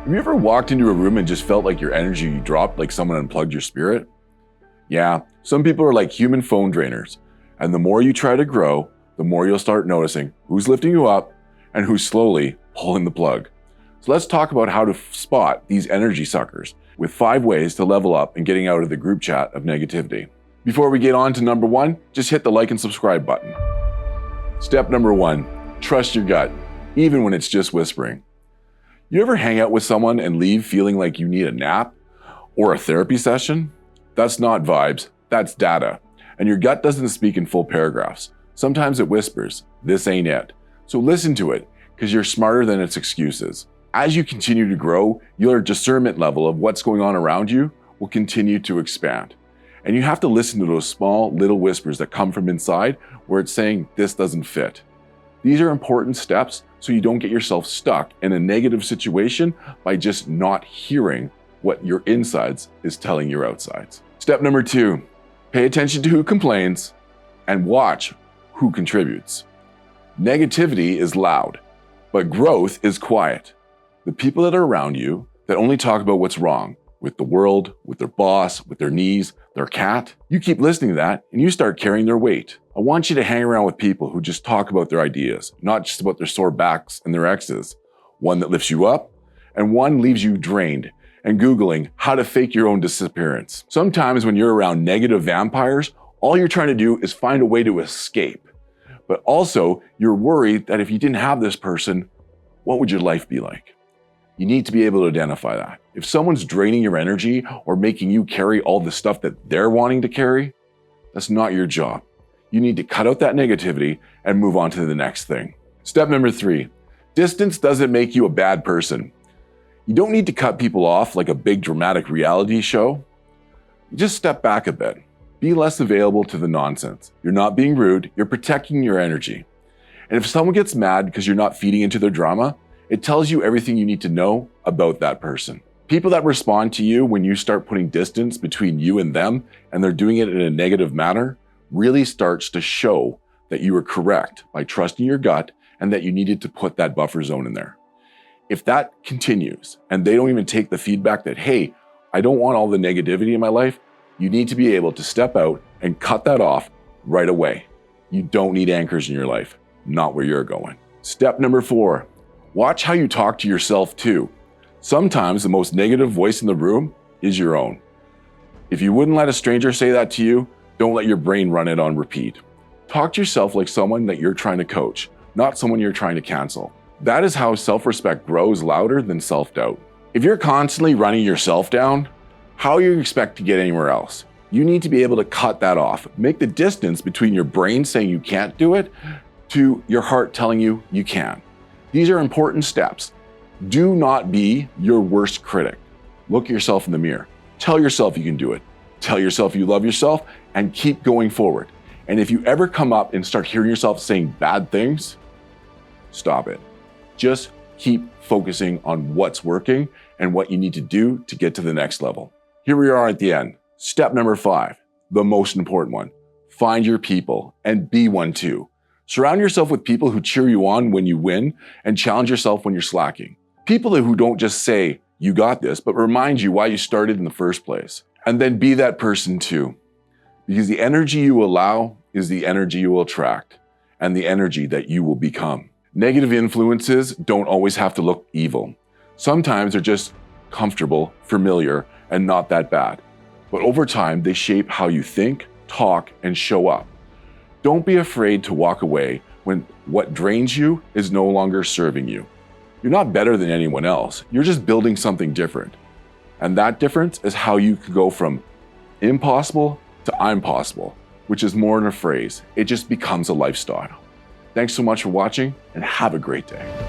Have you ever walked into a room and just felt like your energy dropped, like someone unplugged your spirit? Yeah, some people are like human phone drainers, and the more you try to grow, the more you'll start noticing who's lifting you up and who's slowly pulling the plug. So let's talk about how to spot these energy suckers with 5 ways to level up and getting out of the group chat of negativity. Before we get on to number 1, just hit the like and subscribe button. Step number 1, trust your gut, even when it's just whispering. You ever hang out with someone and leave feeling like you need a nap or a therapy session? That's not vibes, that's data. And your gut doesn't speak in full paragraphs. Sometimes it whispers, this ain't it. So listen to it, because you're smarter than its excuses. As you continue to grow, your discernment level of what's going on around you will continue to expand. And you have to listen to those small little whispers that come from inside where it's saying, this doesn't fit. These are important steps so you don't get yourself stuck in a negative situation by just not hearing what your insides is telling your outsides. Step number 2, pay attention to who complains and watch who contributes. Negativity is loud, but growth is quiet. The people that are around you that only talk about what's wrong with the world, with their boss, with their knees, their cat, you keep listening to that and you start carrying their weight. I want you to hang around with people who just talk about their ideas, not just about their sore backs and their exes. One that lifts you up and one leaves you drained and Googling how to fake your own disappearance. Sometimes when you're around negative vampires, all you're trying to do is find a way to escape. But also you're worried that if you didn't have this person, what would your life be like? You need to be able to identify that. If someone's draining your energy or making you carry all the stuff that they're wanting to carry, that's not your job. You need to cut out that negativity and move on to the next thing. Step number 3, distance doesn't make you a bad person. You don't need to cut people off like a big dramatic reality show. You just step back a bit. Be less available to the nonsense. You're not being rude, you're protecting your energy. And if someone gets mad because you're not feeding into their drama, it tells you everything you need to know about that person. People that respond to you when you start putting distance between you and them, and they're doing it in a negative manner, really starts to show that you were correct by trusting your gut and that you needed to put that buffer zone in there. If that continues and they don't even take the feedback that, hey, I don't want all the negativity in my life, you need to be able to step out and cut that off right away. You don't need anchors in your life, not where you're going. Step number 4, watch how you talk to yourself too. Sometimes the most negative voice in the room is your own. If you wouldn't let a stranger say that to you, don't let your brain run it on repeat. Talk to yourself like someone that you're trying to coach, not someone you're trying to cancel. That is how self-respect grows louder than self-doubt. If you're constantly running yourself down, how do you expect to get anywhere else? You need to be able to cut that off. Make the distance between your brain saying you can't do it to your heart telling you you can. These are important steps. Do not be your worst critic. Look at yourself in the mirror. Tell yourself you can do it. Tell yourself you love yourself and keep going forward. And if you ever come up and start hearing yourself saying bad things, stop it. Just keep focusing on what's working and what you need to do to get to the next level. Here we are at the end. Step number 5, the most important one. Find your people and be one too. Surround yourself with people who cheer you on when you win and challenge yourself when you're slacking. People who don't just say, you got this, but remind you why you started in the first place. And then be that person too. Because the energy you allow is the energy you will attract and the energy that you will become. Negative influences don't always have to look evil. Sometimes they're just comfortable, familiar, and not that bad. But over time, they shape how you think, talk, and show up. Don't be afraid to walk away when what drains you is no longer serving you. You're not better than anyone else. You're just building something different. And that difference is how you can go from impossible to I'm possible, which is more than a phrase. It just becomes a lifestyle. Thanks so much for watching and have a great day.